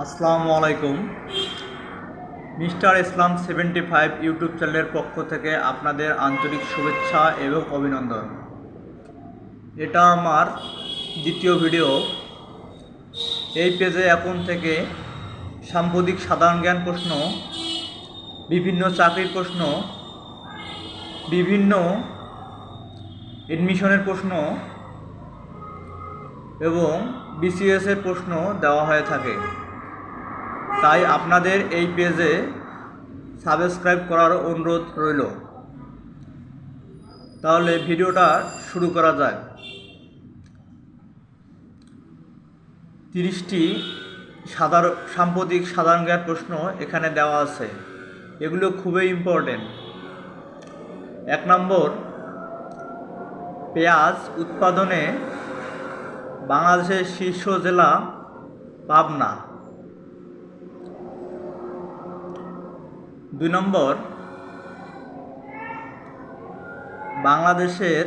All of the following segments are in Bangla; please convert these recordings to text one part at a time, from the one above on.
আসসালামু আলাইকুম। মিস্টার ইসলাম 75 ইউটিউব চ্যানেলের পক্ষ থেকে আপনাদের আন্তরিক শুভেচ্ছা এবং অভিনন্দন। এটা আমার দ্বিতীয় ভিডিও। এই পেজে এখন থেকে সাম্প্রতিক সাধারণ জ্ঞান প্রশ্ন, বিভিন্ন চাকরির প্রশ্ন, বিভিন্ন এডমিশনের প্রশ্ন এবং বিসিএসের প্রশ্ন দেওয়া হয়ে থাকে। তাই আপনাদের এই পেজে সাবস্ক্রাইব করার অনুরোধ রইল। তাহলে ভিডিওটা শুরু করা যায়। 30টি সাম্প্রতিক সাধারণ জ্ঞান প্রশ্ন এখানে দেওয়া আছে। এগুলো খুবই ইম্পর্টেন্ট। 1 নম্বর, পেঁয়াজ উৎপাদনে বাংলাদেশের শীর্ষ জেলা পাবনা। 2 নম্বর, বাংলাদেশের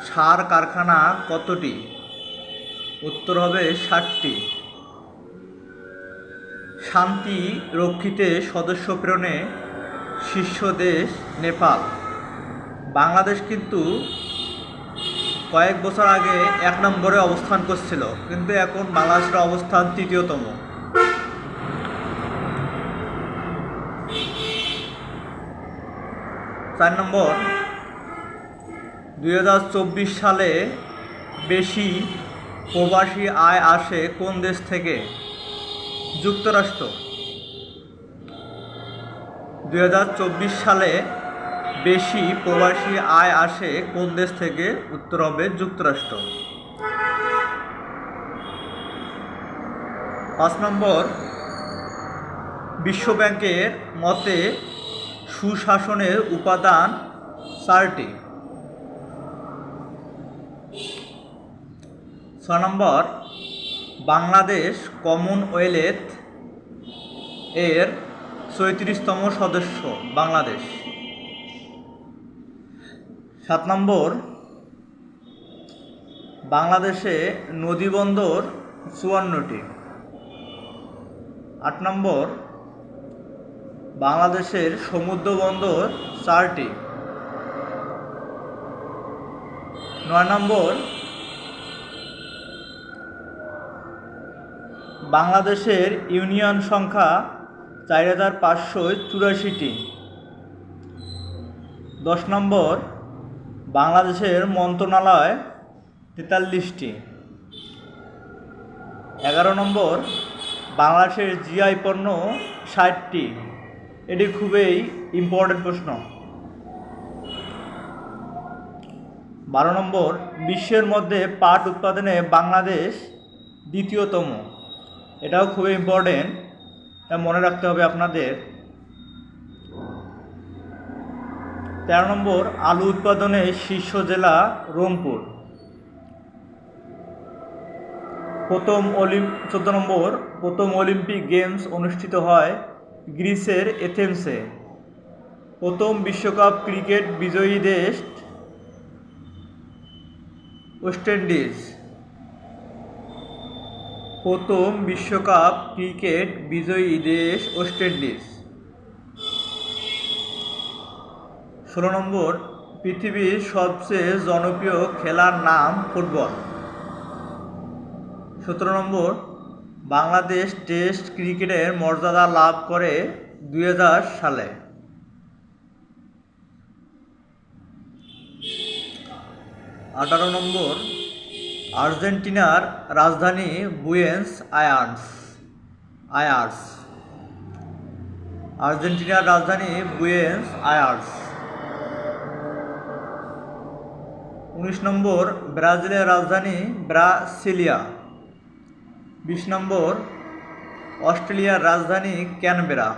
সার কারখানা কতটি? উত্তর হবে 60টি। শান্তি রক্ষীতে সদস্য প্রেরণে শীর্ষ দেশ নেপাল। বাংলাদেশ কিন্তু কয়েক বছর আগে 1 নম্বরে অবস্থান করছিল, কিন্তু এখন বাংলাদেশের অবস্থান 3য়তম। 4 নম্বর, 2024 সালে বেশি প্রবাসী আয় আসে কোন দেশ থেকে? যুক্তরাষ্ট্র। 2024 সালে বেশি প্রবাসী আয় আসে কোন দেশ থেকে? উত্তর হবে যুক্তরাষ্ট্র। 5 নম্বর, বিশ্বব্যাংকের মতে সুশাসনের উপাদান 4টি। 6 নম্বর, বাংলাদেশ কমনওয়েলথ এর 34তম সদস্য বাংলাদেশ। 7 নম্বর, বাংলাদেশে নদীবন্দর 54টি। 8 নম্বর, বাংলাদেশের সমুদ্র বন্দর 4টি। 9 নম্বর, বাংলাদেশের ইউনিয়ন সংখ্যা 4584টি। 10 নম্বর, বাংলাদেশের মন্ত্রণালয় 43টি। 11 নম্বর, বাংলাদেশের জিআই পণ্য 60টি। এটি খুবই ইম্পর্টেন্ট প্রশ্ন। 12 নম্বর, বিশ্বের মধ্যে পাট উৎপাদনে বাংলাদেশ 2য়তম। এটাও খুবই ইম্পর্টেন্ট, তা মনে রাখতে হবে আপনাদের। 13 নম্বর, আলু উৎপাদনে শীর্ষ জেলা রংপুর। 14 নম্বর, প্রথম অলিম্পিক গেমস অনুষ্ঠিত হয় গ্রিসের এথেন্সে। প্রথম বিশ্বকাপ ক্রিকেট বিজয়ী দেশ ওয়েস্ট ইন্ডিজ। প্রথম বিশ্বকাপ ক্রিকেট বিজয়ী দেশ ওয়েস্ট ইন্ডিজ। 16 নম্বর, পৃথিবীর সবচেয়ে জনপ্রিয় খেলার নাম ফুটবল। 17 নম্বর, বাংলাদেশ টেস্ট ক্রিকেটের মর্যাদা লাভ করে 2000 সালে। 18 নম্বর, আর্জেন্টিনার রাজধানী বুয়েন্স আয়ার্স। আর্জেন্টিনার রাজধানী বুয়েন্স আয়ার্স। 19 নম্বর, ব্রাজিলের রাজধানী ব্রাসিলিয়া। 20 নম্বর, অস্ট্রেলিয়ার রাজধানী ক্যানবেরা।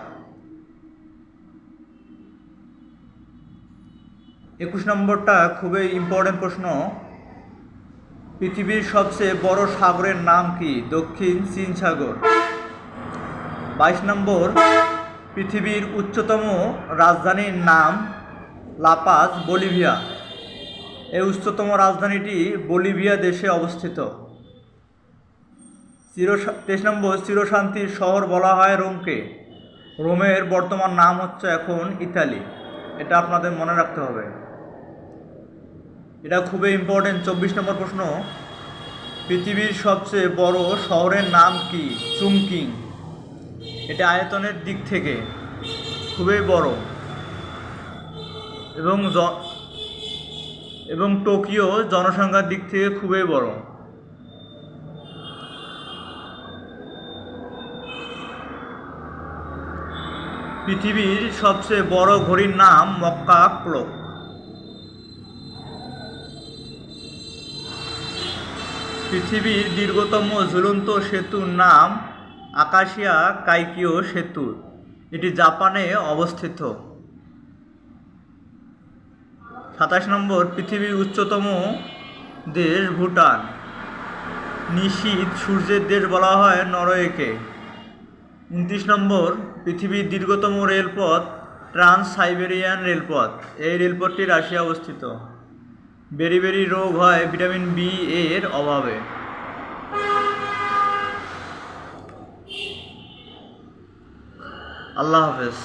21 নম্বরটা খুবই ইম্পর্টেন্ট প্রশ্ন। পৃথিবীর সবচেয়ে বড় সাগরের নাম কি? দক্ষিণ চীন সাগর। 22 নম্বর, পৃথিবীর উচ্চতম রাজধানীর নাম লাপাজ, বলিভিয়া। এই উচ্চতম রাজধানীটি বলিভিয়া দেশে অবস্থিত। 23 নম্বর, চিরশান্তির শহর বলা হয় রোমকে। রোমের বর্তমান নাম হচ্ছে এখন ইতালি। এটা আপনাদের মনে রাখতে হবে, এটা খুবই ইম্পর্টেন্ট। 24 নম্বর প্রশ্ন, পৃথিবীর সবচেয়ে বড় শহরের নাম কি? চুংকিং। এটা আয়তনের দিক থেকে খুবই বড় এবং টোকিও জনসংখ্যার দিক থেকে খুবই বড়। পৃথিবীর সবচেয়ে বড় ঘড়ির নাম মক্কা ক্লক। পৃথিবীর দীর্ঘতম ঝুলন্ত সেতুর নাম আকাশিয়া কাইকিও সেতু। এটি জাপানে অবস্থিত। 27 নম্বর, পৃথিবীর উচ্চতম দেশ ভুটান। নিশীথ সূর্যের দেশ বলা হয় নরওয়েকে। 29 নম্বর, পৃথিবীর দীর্ঘতম রেলপথ ট্রান্স সাইবেরিয়ান রেলপথ। এই রেলপথটি রাশিয়া অবস্থিত। বেরি রোগ হয় ভিটামিন বি এর অভাবে। আল্লাহ হাফেজ।